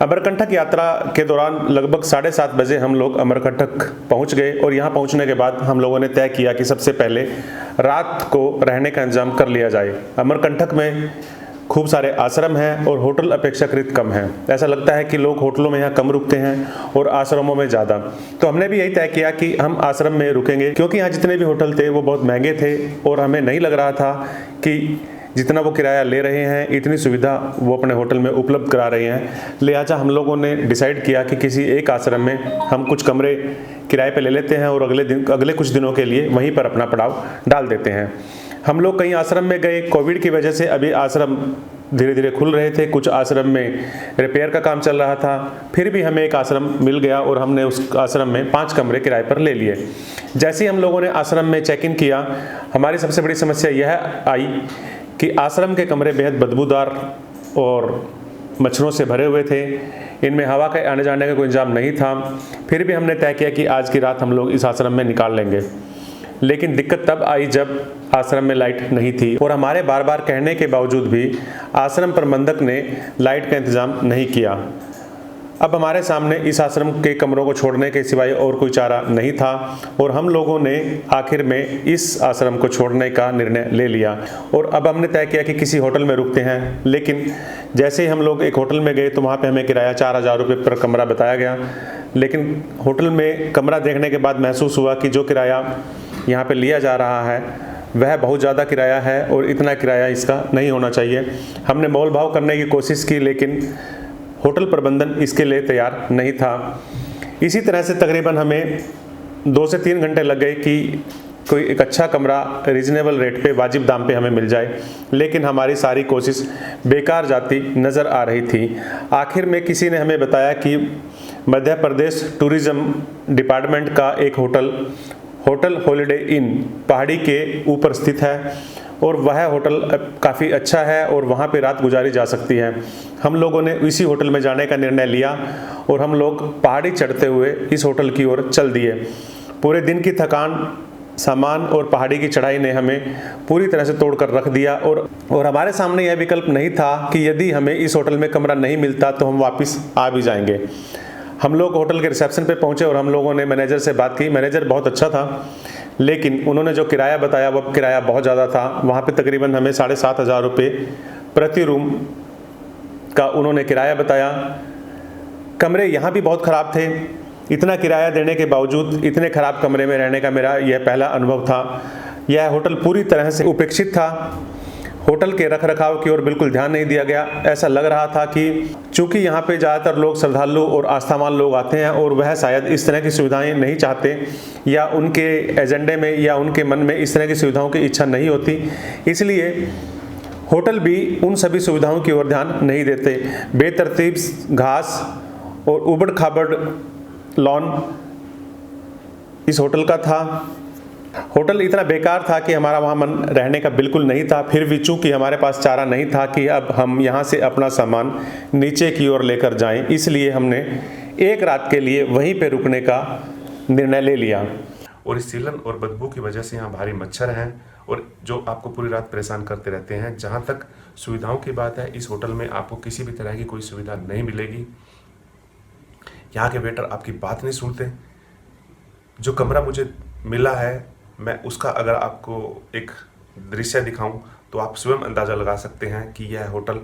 अमरकंटक यात्रा के दौरान लगभग 7:30 बजे हम लोग अमरकंटक पहुंच गए और यहाँ पहुंचने के बाद हम लोगों ने तय किया कि सबसे पहले रात को रहने का इंतजाम कर लिया जाए। अमरकंटक में खूब सारे आश्रम हैं और होटल अपेक्षाकृत कम हैं। ऐसा लगता है कि लोग होटलों में यहाँ कम रुकते हैं और आश्रमों में ज़्यादा। तो हमने भी यही तय किया कि हम आश्रम में रुकेंगे, क्योंकि यहाँ जितने भी होटल थे वो बहुत महंगे थे और हमें नहीं लग रहा था कि जितना वो किराया ले रहे हैं इतनी सुविधा वो अपने होटल में उपलब्ध करा रहे हैं। लिहाजा हम लोगों ने डिसाइड किया कि किसी एक आश्रम में हम कुछ कमरे किराए पे ले लेते हैं और अगले कुछ दिनों के लिए वहीं पर अपना पड़ाव डाल देते हैं। हम लोग कई आश्रम में गए। कोविड की वजह से अभी आश्रम धीरे धीरे खुल रहे थे, कुछ आश्रम में रिपेयर का काम चल रहा था। फिर भी हमें एक आश्रम मिल गया और हमने उस आश्रम में 5 कमरे किराए पर ले लिए। जैसे ही हम लोगों ने आश्रम में चेक इन किया, हमारी सबसे बड़ी समस्या यह आई कि आश्रम के कमरे बेहद बदबूदार और मच्छरों से भरे हुए थे। इनमें हवा के आने जाने का कोई इंतजाम नहीं था। फिर भी हमने तय किया कि आज की रात हम लोग इस आश्रम में निकाल लेंगे। लेकिन दिक्कत तब आई जब आश्रम में लाइट नहीं थी और हमारे बार बार कहने के बावजूद भी आश्रम प्रबंधक ने लाइट का इंतजाम नहीं किया। अब हमारे सामने इस आश्रम के कमरों को छोड़ने के सिवाय और कोई चारा नहीं था और हम लोगों ने आखिर में इस आश्रम को छोड़ने का निर्णय ले लिया और अब हमने तय किया कि किसी होटल में रुकते हैं। लेकिन जैसे ही हम लोग एक होटल में गए तो वहाँ पे हमें किराया 4000 रुपये पर कमरा बताया गया। लेकिन होटल में कमरा देखने के बाद महसूस हुआ कि जो किराया यहाँ पर लिया जा रहा है वह बहुत ज़्यादा किराया है और इतना किराया इसका नहीं होना चाहिए। हमने मोल भाव करने की कोशिश की, लेकिन होटल प्रबंधन इसके लिए तैयार नहीं था। इसी तरह से तकरीबन हमें 2 से 3 घंटे लग गए कि कोई एक अच्छा कमरा रीजनेबल रेट पे वाजिब दाम पे हमें मिल जाए। लेकिन हमारी सारी कोशिश बेकार जाती नज़र आ रही थी। आखिर में किसी ने हमें बताया कि मध्य प्रदेश टूरिज़्म डिपार्टमेंट का एक होटल हॉलिडे इन पहाड़ी के ऊपर स्थित है और वह होटल काफ़ी अच्छा है और वहाँ पे रात गुजारी जा सकती है। हम लोगों ने इसी होटल में जाने का निर्णय लिया और हम लोग पहाड़ी चढ़ते हुए इस होटल की ओर चल दिए। पूरे दिन की थकान, सामान और पहाड़ी की चढ़ाई ने हमें पूरी तरह से तोड़ कर रख दिया और हमारे सामने यह विकल्प नहीं था कि यदि हमें इस होटल में कमरा नहीं मिलता तो हम वापस आ भी जाएंगे। हम लोग होटल के रिसेप्शन पे पहुँचे और हम लोगों ने मैनेजर से बात की। मैनेजर बहुत अच्छा था, लेकिन उन्होंने जो किराया बताया वह किराया बहुत ज़्यादा था। वहाँ पे तकरीबन हमें 7500 रुपये प्रति रूम का उन्होंने किराया बताया। कमरे यहाँ भी बहुत ख़राब थे। इतना किराया देने के बावजूद इतने ख़राब कमरे में रहने का मेरा यह पहला अनुभव था। यह होटल पूरी तरह से उपेक्षित था। होटल के रख रखाव की ओर बिल्कुल ध्यान नहीं दिया गया। ऐसा लग रहा था कि चूंकि यहाँ पे ज़्यादातर लोग श्रद्धालु और आस्थावान लोग आते हैं और वह शायद इस तरह की सुविधाएं नहीं चाहते, या उनके एजेंडे में या उनके मन में इस तरह की सुविधाओं की इच्छा नहीं होती, इसलिए होटल भी उन सभी सुविधाओं की ओर ध्यान नहीं देते। बेतरतीब घास और उबड़ खाबड़ लॉन इस होटल का था। होटल इतना बेकार था कि हमारा वहाँ मन रहने का बिल्कुल नहीं था। फिर भी चूंकि हमारे पास चारा नहीं था कि अब हम यहाँ से अपना सामान नीचे की ओर लेकर जाएं, इसलिए हमने एक रात के लिए वहीं पे रुकने का निर्णय ले लिया। और इस सीलन और बदबू की वजह से यहाँ भारी मच्छर हैं और जो आपको पूरी रात परेशान करते रहते हैं। जहाँ तक सुविधाओं की बात है, इस होटल में आपको किसी भी तरह की कोई सुविधा नहीं मिलेगी। यहाँ के वेटर आपकी बात नहीं सुनते। जो कमरा मुझे मिला है, मैं उसका अगर आपको एक दृश्य दिखाऊं तो आप स्वयं अंदाज़ा लगा सकते हैं कि यह होटल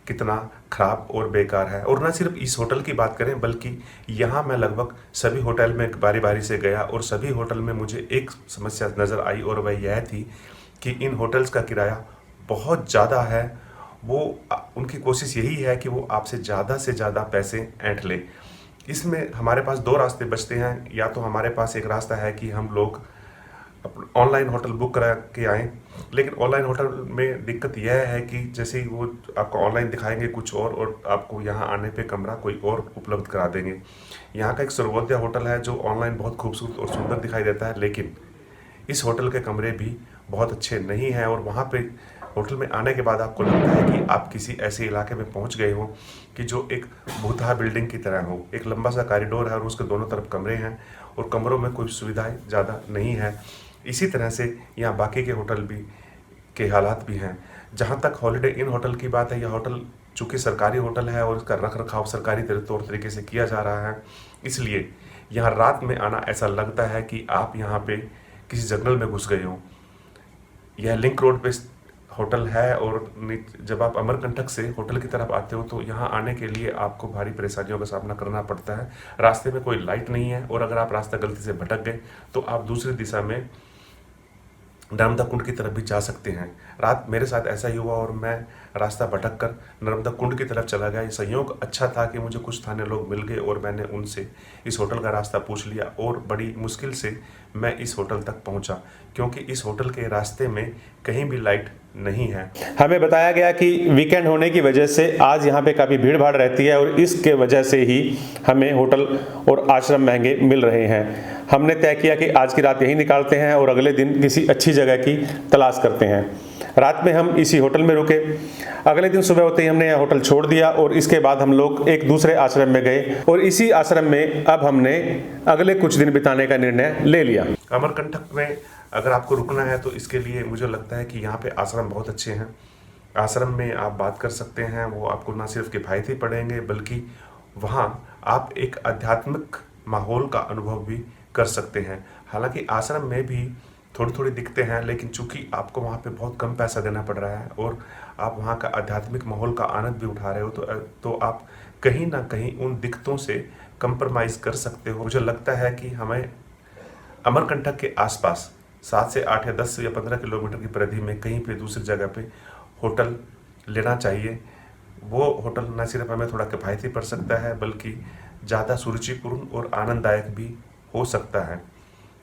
कितना ख़राब और बेकार है। और न सिर्फ इस होटल की बात करें, बल्कि यहाँ मैं लगभग सभी होटल में बारी बारी से गया और सभी होटल में मुझे एक समस्या नज़र आई और वह यह थी कि इन होटल्स का किराया बहुत ज़्यादा है। वो उनकी कोशिश यही है कि वो आपसे ज़्यादा पैसे ऐंठ ले। इसमें हमारे पास 2 रास्ते बचते हैं। या तो हमारे पास एक रास्ता है कि हम लोग ऑनलाइन होटल बुक करा के आएँ, लेकिन ऑनलाइन होटल में दिक्कत यह है कि जैसे ही वो आपको ऑनलाइन दिखाएंगे कुछ और आपको यहाँ आने पे कमरा कोई और उपलब्ध करा देंगे। यहाँ का एक सर्वोदय होटल है जो ऑनलाइन बहुत खूबसूरत और सुंदर दिखाई देता है, लेकिन इस होटल के कमरे भी बहुत अच्छे नहीं हैं। और वहाँ पे होटल में आने के बाद आपको लगता है कि आप किसी ऐसे इलाके में पहुँच गए हो कि जो एक भूतहा बिल्डिंग की तरह हो। एक लंबा सा कॉरिडोर है और उसके दोनों तरफ कमरे हैं और कमरों में कोई सुविधाएं ज़्यादा नहीं है। इसी तरह से यहाँ बाकी के होटल भी के हालात भी हैं। जहाँ तक हॉलिडे इन होटल की बात है, यह होटल चूँकि सरकारी होटल है और इसका रख रखाव सरकारी तौर तरीके से किया जा रहा है, इसलिए यहाँ रात में आना ऐसा लगता है कि आप यहाँ पे किसी जंगल में घुस गए हों। यह लिंक रोड पे होटल है और जब आप अमरकंटक से होटल की तरफ आते हो तो यहाँ आने के लिए आपको भारी परेशानियों का सामना करना पड़ता है। रास्ते में कोई लाइट नहीं है और अगर आप रास्ता गलती से भटक गए तो आप दूसरी दिशा में नर्मदा कुंड की तरफ भी जा सकते हैं। रात मेरे साथ ऐसा ही हुआ और मैं रास्ता भटक कर नर्मदा कुंड की तरफ चला गया। ये संयोग अच्छा था कि मुझे कुछ स्थानीय लोग मिल गए और मैंने उनसे इस होटल का रास्ता पूछ लिया और बड़ी मुश्किल से मैं इस होटल तक पहुंचा, क्योंकि इस होटल के रास्ते में कहीं भी लाइट नहीं है। हमें बताया गया कि वीकेंड होने की वजह से आज यहाँ पे काफ़ी भीड़ भाड़ रहती है और इसके वजह से ही हमें होटल और आश्रम महंगे मिल रहे हैं। हमने तय किया कि आज की रात यहीं निकालते हैं और अगले दिन किसी अच्छी जगह की तलाश करते हैं। रात में हम इसी होटल में रुके। अगले दिन सुबह होते ही हमने यह होटल छोड़ दिया और इसके बाद हम लोग एक दूसरे आश्रम में गए और इसी आश्रम में अब हमने अगले कुछ दिन बिताने का निर्णय ले लिया। अमरकंटक में अगर आपको रुकना है तो इसके लिए मुझे लगता है कि यहाँ पे आश्रम बहुत अच्छे हैं। आश्रम में आप बात कर सकते हैं, वो आपको ना सिर्फ किफ़ायती पड़ेंगे बल्कि वहाँ आप एक आध्यात्मिक माहौल का अनुभव भी कर सकते हैं। हालांकि आश्रम में भी थोड़ी थोड़ी दिक्कतें हैं, लेकिन चूंकि आपको वहाँ पे बहुत कम पैसा देना पड़ रहा है और आप वहाँ का आध्यात्मिक माहौल का आनंद भी उठा रहे हो तो आप कहीं ना कहीं उन दिक्कतों से कंप्रोमाइज़ कर सकते हो। मुझे लगता है कि हमें अमरकंटक के आसपास 7 से 8 या 10 या 15 किलोमीटर की परिधि में कहीं पे दूसरी जगह पे होटल लेना चाहिए। वो होटल न सिर्फ हमें थोड़ा किफ़ायती पड़ सकता है बल्कि ज़्यादा सुरुचिपूर्ण और आनंददायक भी हो सकता है।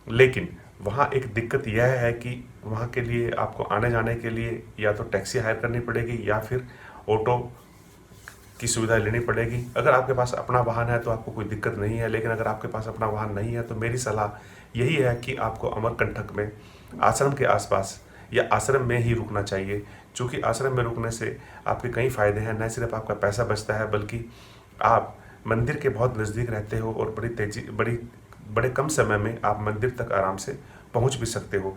लेकिन वहाँ एक दिक्कत यह है कि वहाँ के लिए आपको आने जाने के लिए या तो टैक्सी हायर करनी पड़ेगी या फिर ऑटो की सुविधा लेनी पड़ेगी। अगर आपके पास अपना वाहन है तो आपको कोई दिक्कत नहीं है, लेकिन अगर आपके पास अपना वाहन नहीं है तो मेरी सलाह यही है कि आपको अमरकंटक में आश्रम के आसपास या आश्रम में ही रुकना चाहिए। चूँकि आश्रम में रुकने से आपके कई फ़ायदे हैं, न सिर्फ आपका पैसा बचता है बल्कि आप मंदिर के बहुत नज़दीक रहते हो और बड़े कम समय में आप मंदिर तक आराम से पहुंच भी सकते हो।